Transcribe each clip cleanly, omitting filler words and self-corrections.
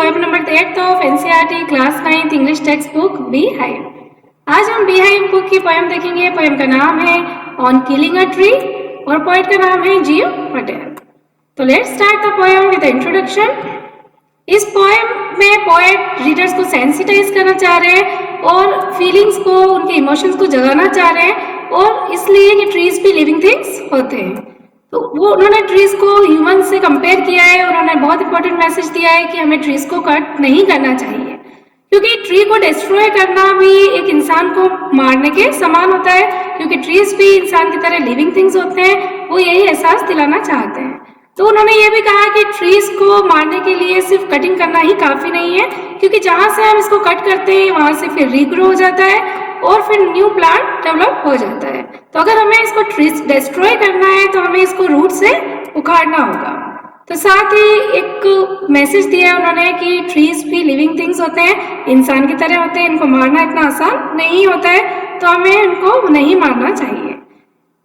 Poem number 8 of NCERT class 9 English text book bee hive. आज हम bee hive book की poem देखेंगे। Poem का नाम है ऑन किलिंग अ ट्री और पोएट का नाम है जी पटेल। तो let's start the poem with introduction. इस पोएम में पोएट रीडर्स को सेंसिटाइज करना चाह रहे हैं और फीलिंग्स को, उनके इमोशंस को जगाना चाह रहे हैं, और इसलिए कि ट्रीज भी लिविंग थिंग्स होते हैं। तो वो उन्होंने ट्रीज को ह्यूमन से कंपेयर किया है और उन्होंने बहुत इंपॉर्टेंट मैसेज दिया है कि हमें ट्रीज को कट नहीं करना चाहिए, क्योंकि ट्री को डिस्ट्रॉय करना भी एक इंसान को मारने के समान होता है, क्योंकि ट्रीज भी इंसान की तरह लिविंग थिंग्स होते हैं। वो यही एहसास दिलाना चाहते हैं। तो उन्होंने ये भी कहा कि ट्रीज को मारने के लिए सिर्फ कटिंग करना ही काफी नहीं है, क्योंकि जहां से हम इसको कट करते हैं वहां से फिर रीग्रो हो जाता है और फिर न्यू प्लांट डेवलप हो जाता है। तो अगर हमें इसको ट्रीज डिस्ट्रॉय करना है तो हमें इसको रूट से उखाड़ना होगा। तो साथ ही एक मैसेज दिया है उन्होंने कि ट्रीज भी लिविंग थिंग्स होते हैं, इंसान की तरह होते हैं, इनको मारना इतना आसान नहीं होता है, तो हमें इनको नहीं मारना चाहिए।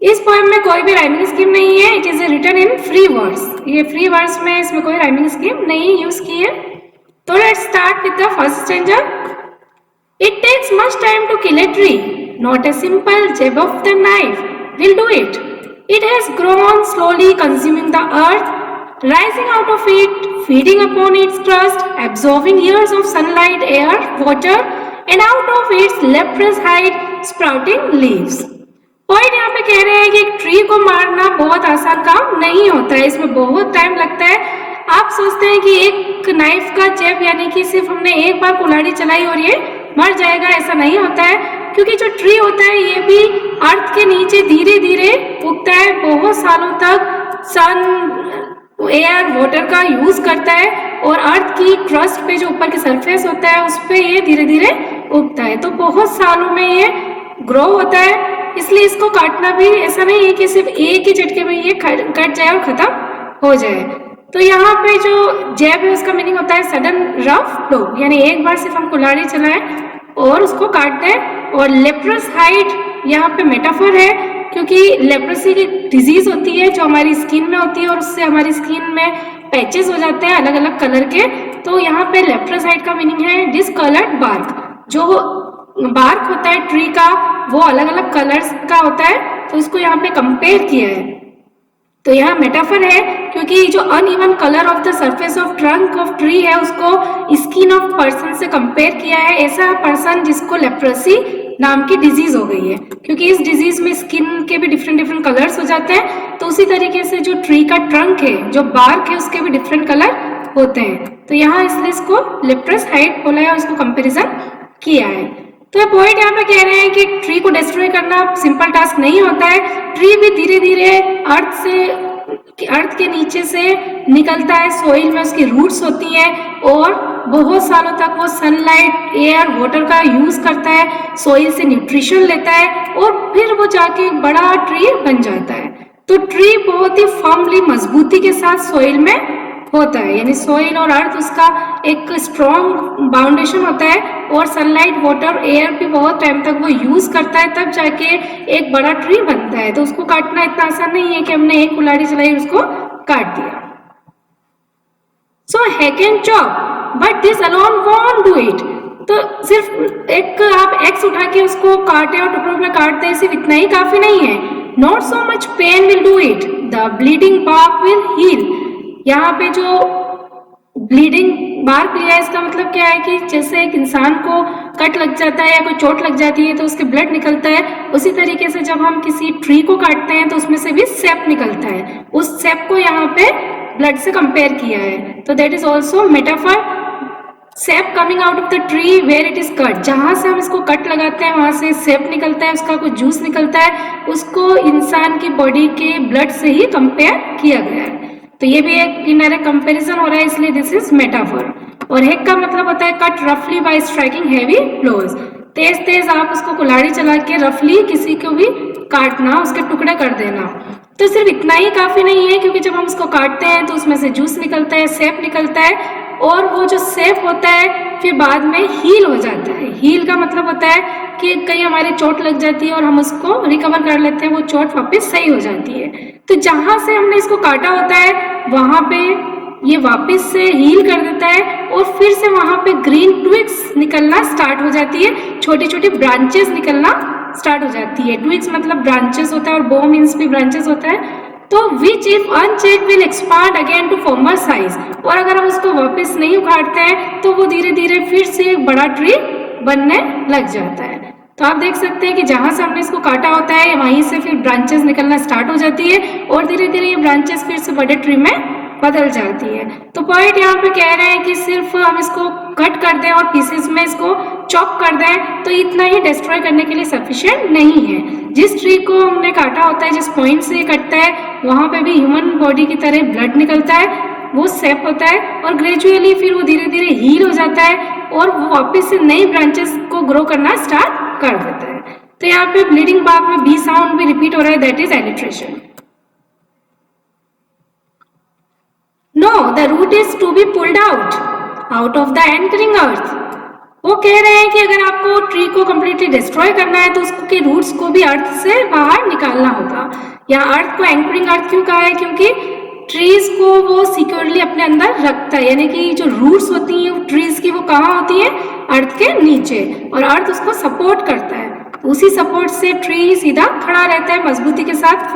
इस पोएम में कोई भी राइमिंग स्कीम नहीं है। It is written in free words. ये फ्री वर्ड्स में इसमें कोई राइमिंग स्कीम नहीं यूज की है। तो let's start with the first stanza. It takes much time to kill a tree. Not a simple jab of the knife will do it. It has grown slowly, consuming the earth, rising out of it, feeding upon its crust, absorbing years of sunlight, air, water, and out of its leprous hide, sprouting leaves. Point यहाँ पे कह रहे हैं कि एक tree को मारना बहुत आसान काम नहीं होता है, इसमें बहुत टाइम लगता है। आप सोचते हैं कि एक नाइफ का जैब यानी कि सिर्फ हमने एक बार कुल्हाड़ी चलाई और ये मर जाएगा, ऐसा नहीं होता है, क्योंकि जो ट्री होता है ये भी अर्थ के नीचे धीरे धीरे उगता है, बहुत सालों तक सन, एयर, वाटर का यूज करता है और अर्थ की क्रस्ट पे जो ऊपर की सरफेस होता है उस पे ये धीरे धीरे उगता है। तो बहुत सालों में ये ग्रो होता है, इसलिए इसको काटना भी ऐसा नहीं है कि सिर्फ एक ही झटके में ये कट जाए और खत्म हो जाए। तो यहाँ पे जो जैब है उसका मीनिंग होता है सडन रफ फ्लो, यानी एक बार सिर्फ हम कुल्हाड़ी चलाएं और उसको काट दें। और लेप्रस हाइड यहाँ पे मेटाफर है, क्योंकि लेप्रेसी की डिजीज होती है जो हमारी स्किन में होती है और उससे हमारी स्किन में पैचेस हो जाते हैं अलग अलग कलर के। तो यहाँ पे लेप्रस हाइड का मीनिंग है डिसकलर्ड बार्क। जो बार्क होता है ट्री का वो अलग अलग कलर्स का होता है, तो इसको यहाँ पे कंपेयर किया है। तो यहाँ मेटाफर है, क्योंकि जो uneven colour of the surface of trunk of tree है उसको स्किन ऑफ पर्सन से कंपेयर किया है। ऐसा पर्सन जिसको लेप्रेसी नाम की डिजीज हो गई है, क्योंकि इस डिजीज में स्किन के भी डिफरेंट डिफरेंट कलर्स हो जाते हैं। तो उसी तरीके से जो ट्री का ट्रंक है, जो बार्क है, उसके भी डिफरेंट कलर होते हैं। तो यहाँ इसलिए इसको लेप्रस हाइड बोला है और इसको कंपेरिजन किया है। तो पॉइंट यहाँ पे कह रहे हैं कि ट्री को डिस्ट्रॉय करना सिंपल टास्क नहीं होता है। ट्री भी धीरे धीरे अर्थ के नीचे से निकलता है, सोइल में उसकी रूट्स होती हैं और बहुत सालों तक वो सनलाइट, एयर, वाटर का यूज करता है, सोइल से न्यूट्रिशन लेता है और फिर वो जाके एक बड़ा ट्री बन जाता है। तो ट्री बहुत ही फर्मली, मजबूती के साथ सोइल में होता है, यानी सोइल और अर्थ उसका एक स्ट्रॉन्ग बाउंडेशन होता है और सनलाइट, वाटर, एयर भी बहुत टाइम तक वो यूज करता है, तब जाके एक बड़ा ट्री बनता है। तो उसको काटना इतना आसान नहीं है कि हमने एक कुल्हाड़ी चलाई उसको काट दिया। So hack and chop but this alone won't do it. तो सिर्फ एक आप एक्स उठा के उसको काटे और टुकड़ों में काट दें, सिर्फ इतना ही काफी नहीं है। Not so much pain will do it, the bleeding bark will heal. यहाँ पे जो ब्लीडिंग बार्क लिया है इसका मतलब क्या है कि जैसे एक इंसान को कट लग जाता है या कोई चोट लग जाती है तो उसके ब्लड निकलता है, उसी तरीके से जब हम किसी ट्री को काटते हैं तो उसमें से भी सेप निकलता है। उस सेप को यहाँ पे ब्लड से कंपेयर किया है। तो that is also metaphor, sap coming out of the tree where it is cut. जहां से हम इसको कट लगाते हैं वहां से सेप निकलता है, उसका कुछ जूस निकलता है, उसको इंसान की बॉडी के ब्लड से ही कंपेयर किया गया है। तो ये भी एक इनडायरेक्ट कंपैरिजन हो रहा है, इसलिए दिस इज मेटाफर। और हैक का मतलब होता है कट रफली बाय स्ट्राइकिंग हेवी ब्लोज। तेज तेज आप उसको कुल्हाड़ी चला के रफली किसी को भी काटना, उसके टुकड़े कर देना। तो सिर्फ इतना ही काफी नहीं है, क्योंकि जब हम उसको काटते हैं तो उसमें से जूस निकलता है, सेप निकलता है और वो जो सेप होता है फिर बाद में हील हो जाता है। हील का मतलब होता है कि कहीं हमारी चोट लग जाती है और हम उसको रिकवर कर लेते हैं, वो चोट वापस सही हो जाती है। तो जहां से हमने इसको काटा होता है वहां पे ये वापस से हील कर देता है और फिर से वहां पे ग्रीन ट्विग्स निकलना स्टार्ट हो जाती है, छोटी छोटी ब्रांचेस निकलना स्टार्ट हो जाती है। ट्विग्स मतलब ब्रांचेस होता है और बो मीन्स भी ब्रांचेस होता है। तो which if unchecked will expand again to former size, और अगर हम उसको वापस नहीं उखाड़ते हैं तो वो धीरे धीरे फिर से एक बड़ा ट्री बनने लग जाता है। तो आप देख सकते हैं कि जहां से हमने इसको काटा होता है वहीं से फिर ब्रांचेस निकलना स्टार्ट हो जाती है और धीरे धीरे ये ब्रांचेस फिर से बड़े ट्री में बदल जाती है। तो पॉइंट यहाँ पे कह रहे हैं कि सिर्फ हम इसको कट कर दें और पीसेस में इसको चॉप कर दें तो इतना ही डिस्ट्रॉय करने के लिए सफिशिएंट नहीं है। जिस ट्री को हमने काटा होता है, जिस पॉइंट से कटता है, वहां पे भी ह्यूमन बॉडी की तरह ब्लड निकलता है, वो सेप होता है और ग्रेजुअली फिर वो धीरे धीरे हील हो जाता है और वो वापस से नई ब्रांचेस को ग्रो करना स्टार्ट कर देता है। तो यहाँ पे ब्लीडिंग बार्क में बी साउंड भी रिपीट हो रहा है, that is alliteration. No, the root is to be pulled out of the anchoring earth. वो कह रहे हैं कि अगर आपको ट्री को completely destroy करना है तो उसके रूट्स को भी अर्थ से बाहर निकालना होगा। यहाँ अर्थ को एंकरिंग अर्थ क्यों कहा है? क्योंकि ट्रीज को वो सिक्योरली अपने अंदर रखता है, यानी कि जो रूट्स होती हैं ट्रीज की वो कहाँ होती है? अर्थ के नीचे, और अर्थ उसको सपोर्ट करता है। उसी सपोर्ट से ट्री सीधा खड़ा रहता है, मजबूती के साथ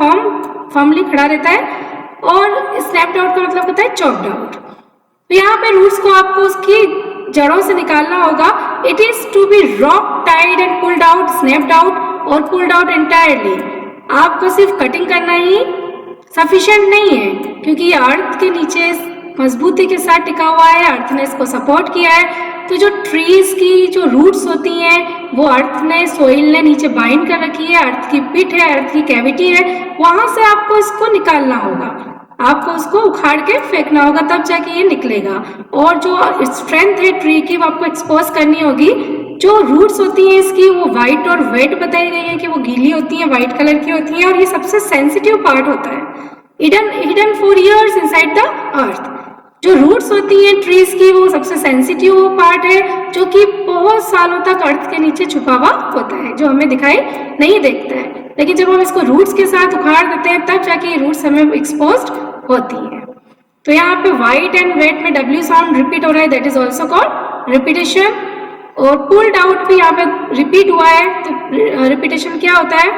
फर्मली खड़ा रहता है। और स्नैप्ड आउट का मतलब होता है चॉप्ड आउट। तो यहाँ पे रूट्स को आपको उसकी जड़ों से निकालना होगा। इट इज टू बी रॉक tied and pulled out, snapped out और पुल्ड आउट एंटायरली। आपको सिर्फ कटिंग करना ही सफिशिएंट नहीं है, क्योंकि ये अर्थ के नीचे मजबूती के साथ टिका हुआ है, अर्थ ने इसको सपोर्ट किया है। तो जो ट्रीज की जो रूट्स होती हैं वो अर्थ ने, सोइल ने नीचे बाइंड कर रखी है, अर्थ की पिट है, अर्थ की कैविटी है, वहां से आपको इसको निकालना होगा, आपको उसको उखाड़ के फेंकना होगा, तब जाके ये निकलेगा। और जो स्ट्रेंथ है ट्री की वो आपको एक्सपोज करनी होगी। जो रूट्स होती हैं इसकी वो व्हाइट और वेट बताई गई है कि वो गीली होती हैं, व्हाइट कलर की होती हैं, और ये सबसे सेंसिटिव पार्ट होता है, hidden for years inside the earth. जो रूट्स होती हैं ट्रीज की वो सबसे सेंसिटिव पार्ट है, जो कि बहुत सालों तक अर्थ के नीचे छुपा हुआ होता है, जो हमें दिखाई नहीं देता है। लेकिन जब हम इसको रूट्स के साथ उखाड़ देते हैं तब जाके ये रूट्स हमें एक्सपोज्ड होती है। तो यहाँ पे व्हाइट एंड वेट में डब्ल्यू साउंड रिपीट हो रहा है, that is also called repetition. और पुल्ड आउट भी यहाँ पे रिपीट हुआ है। तो रिपीटेशन क्या होता है?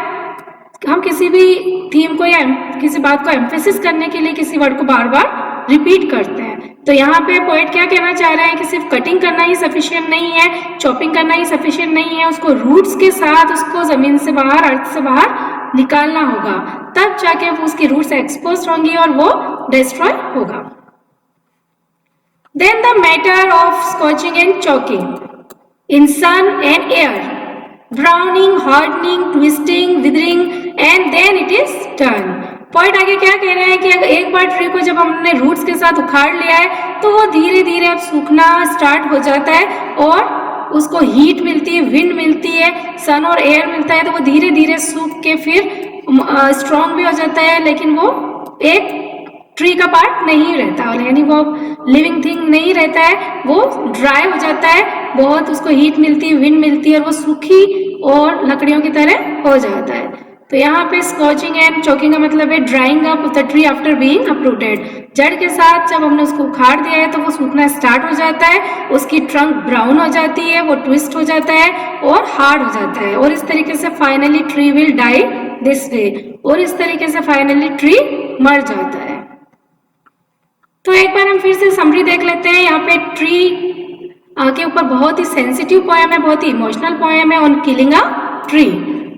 हम किसी भी थीम को या किसी बात को एम्फेसिस करने के लिए किसी वर्ड को बार बार रिपीट करते हैं। तो यहाँ पे पोएट क्या कहना चाह रहे हैं कि सिर्फ कटिंग करना ही सफिशिएंट नहीं है, चॉपिंग करना ही सफिशिएंट नहीं है, उसको रूट्स के साथ उसको जमीन से बाहर, अर्थ से बाहर निकालना होगा, तब जाके वो उसकी रूट्स एक्सपोज होंगी और वो डिस्ट्रॉय होगा। Then the matter of scorching and choking in sun and air, browning, hardening, twisting, withering, and then it is done. Point आगे क्या कह रहे हैं कि अगर एक बार ट्री को जब हमने रूट्स के साथ उखाड़ लिया है तो वो धीरे धीरे अब सूखना स्टार्ट हो जाता है और उसको हीट मिलती है, विंड मिलती है, सन और एयर मिलता है, तो वो धीरे धीरे सूख के फिर स्ट्रॉन्ग भी हो जाता है, लेकिन वो एक ट्री का पार्ट नहीं रहता, और यानी वो लिविंग थिंग नहीं रहता है, वो ड्राई हो जाता है, बहुत उसको हीट मिलती है, विंड मिलती है और वो सूखी और लकड़ियों की तरह हो जाता है। तो यहाँ पे स्कॉचिंग एंड चॉकिंग का मतलब है drawing up the tree after being uprooted. जड़ के साथ जब हमने उसको उखाड़ दिया है तो वो सूखना स्टार्ट हो जाता है, उसकी ट्रंक ब्राउन हो जाती है, वो ट्विस्ट हो जाता है और हार्ड हो जाता है, और इस तरीके से finally tree will die this way, और इस तरीके से फाइनली ट्री मर जाता है। तो एक बार हम फिर से समरी देख लेते हैं। यहाँ पे ट्री के ऊपर बहुत ही सेंसिटिव पोएम है, बहुत ही इमोशनल पोएम है on killing a tree.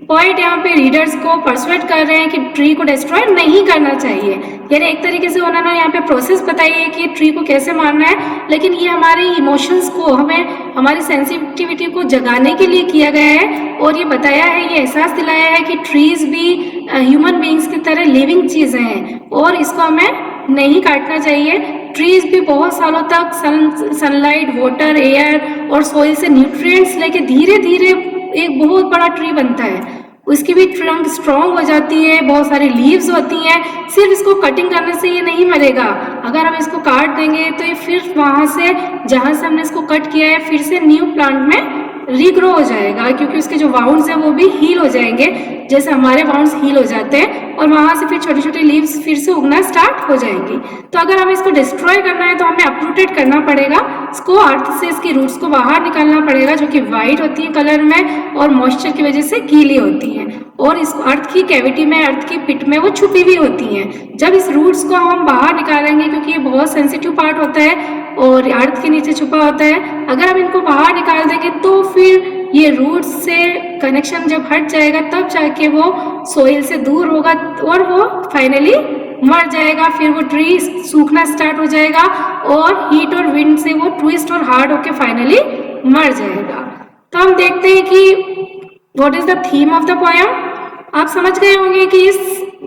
Point यहाँ पे रीडर्स को परसुएट कर रहे हैं कि ट्री को डिस्ट्रॉय नहीं करना चाहिए, यानी एक तरीके से उन्होंने यहाँ पे प्रोसेस बताई है कि ट्री को कैसे मारना है, लेकिन ये हमारे इमोशंस को, हमें हमारी सेंसिटिविटी को जगाने के लिए किया गया है, और ये बताया है, ये एहसास दिलाया है कि ट्रीज भी ह्यूमन बीइंग्स की तरह लिविंग चीजें हैं और इसको हमें नहीं काटना चाहिए। ट्रीज भी बहुत सालों तक सनलाइट, वाटर, एयर और सोइल से न्यूट्रिएंट्स लेके धीरे धीरे एक बहुत बड़ा ट्री बनता है, उसकी भी ट्रंक स्ट्रॉन्ग हो जाती है, बहुत सारी लीव्स होती हैं। सिर्फ इसको कटिंग करने से ये नहीं मरेगा, अगर हम इसको काट देंगे तो ये फिर वहां से, जहां से हमने इसको कट किया है, फिर से न्यू प्लांट में रीग्रो हो जाएगा, क्योंकि उसके जो वाउंड्स हैं वो भी हील हो जाएंगे। जैसे हमारे बाउंड्स हील हो जाते हैं और वहां से फिर छोटे छोटे लीव्स फिर से उगना स्टार्ट हो जाएंगी। तो अगर हमें इसको डिस्ट्रॉय करना है तो हमें अपरूटेड करना पड़ेगा, इसको अर्थ से इसकी रूट्स को बाहर निकालना पड़ेगा, जो कि व्हाइट होती है कलर में और मॉइस्चर की वजह से गीली होती है, और इस अर्थ की कैविटी में, अर्थ की पिट में वो छुपी हुई होती हैं। जब इस रूट्स को हम बाहर निकालेंगे, क्योंकि ये बहुत सेंसिटिव पार्ट होता है और अर्थ के नीचे छुपा होता है, अगर हम इनको बाहर निकाल देंगे तो फिर ये रूट्स से कनेक्शन जब हट जाएगा तब जाके वो सोइल से दूर होगा और वो फाइनली मर जाएगा। फिर वो ट्री सूखना स्टार्ट हो जाएगा और हीट और विंड से वो ट्विस्ट और हार्ड होके फाइनली मर जाएगा। तो हम देखते हैं कि what is the theme of the poem. आप समझ गए होंगे कि इस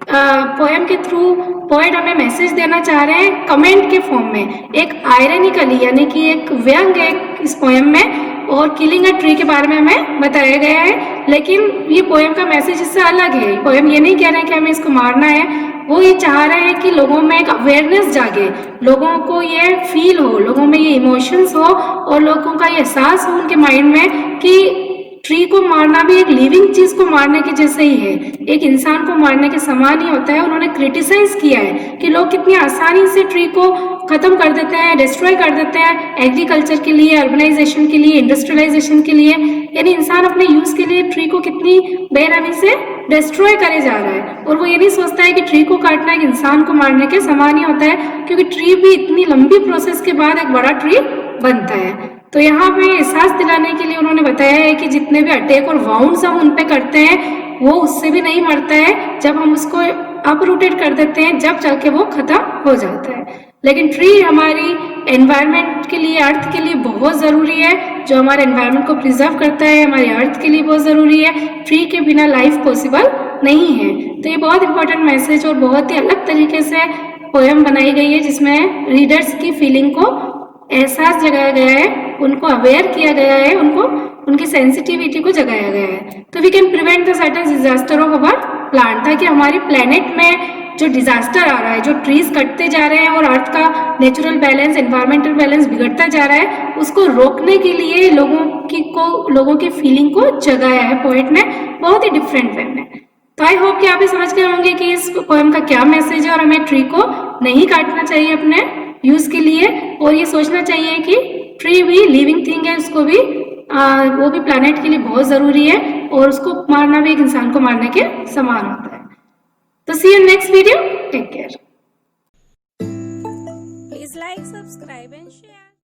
पोएम के थ्रू पोएट हमें मैसेज देना चाह रहे हैं कमेंट के फॉर्म में, एक आयरनिकली, यानी कि एक व्यंग है इस पोएम में, और किलिंग अ ट्री के बारे में हमें बताया गया है। लेकिन ये पोएम का मैसेज इससे अलग है। पोएम ये नहीं कह रहे हैं कि हमें इसको मारना है, वो ये चाह रहे हैं कि लोगों में एक अवेयरनेस जागे, लोगों को ये फील हो, लोगों में ये इमोशंस हो और लोगों का ये एहसास हो उनके माइंड में कि ट्री को मारना भी एक लिविंग चीज को मारने के जैसे ही है, एक इंसान को मारने के समान ही होता है। उन्होंने क्रिटिसाइज किया है कि लोग कितनी आसानी से ट्री को खत्म कर देते हैं, डिस्ट्रॉय कर देते हैं एग्रीकल्चर के लिए, अर्बनाइजेशन के लिए, इंडस्ट्रियलाइजेशन के लिए, यानी इंसान अपने यूज के लिए ट्री को कितनी बेरहमी से डिस्ट्रॉय करे जा रहा है। और वो ये नहीं सोचता है कि ट्री को काटना एक इंसान को मारने के समान ही होता है, क्योंकि ट्री भी इतनी लंबी प्रोसेस के बाद एक बड़ा ट्री बनता है। तो यहाँ पे एहसास दिलाने के लिए उन्होंने बताया है कि जितने भी अटैक और वाउंड्स हम उन पे करते हैं वो उससे भी नहीं मरता है, जब हम उसको अपरूटेड कर देते हैं जब चल के वो खत्म हो जाता है। लेकिन ट्री हमारी एनवायरनमेंट के लिए, अर्थ के लिए बहुत ज़रूरी है, जो हमारे एनवायरनमेंट को प्रिजर्व करता है, हमारे अर्थ के लिए बहुत ज़रूरी है। ट्री के बिना लाइफ पॉसिबल नहीं है। तो ये बहुत इंपॉर्टेंट मैसेज और बहुत ही अलग तरीके से पोएम बनाई गई है, जिसमें रीडर्स की फीलिंग को एहसास जगाया गया है, उनको अवेयर किया गया है, उनको उनकी सेंसिटिविटी को जगाया गया है। तो we can prevent the certain disaster of our plant, ताकि हमारी प्लेनेट में जो डिजास्टर आ रहा है, जो ट्रीज कटते जा रहे हैं और अर्थ का नेचुरल बैलेंस, एनवायरमेंटल बैलेंस बिगड़ता जा रहा है, उसको रोकने के लिए लोगों की फीलिंग को जगाया है पोएट ने बहुत ही डिफरेंट वे में। तो आई होप कि आप ये समझ गए होंगे कि इस पोएम का क्या मैसेज है और हमें ट्री को नहीं काटना चाहिए अपने यूज के लिए, और ये सोचना चाहिए कि ट्री भी लिविंग थिंग है, उसको भी वो भी प्लैनेट के लिए बहुत जरूरी है, और उसको मारना भी एक इंसान को मारने के समान होता है। तो see you next video, take care. Please like, subscribe and share.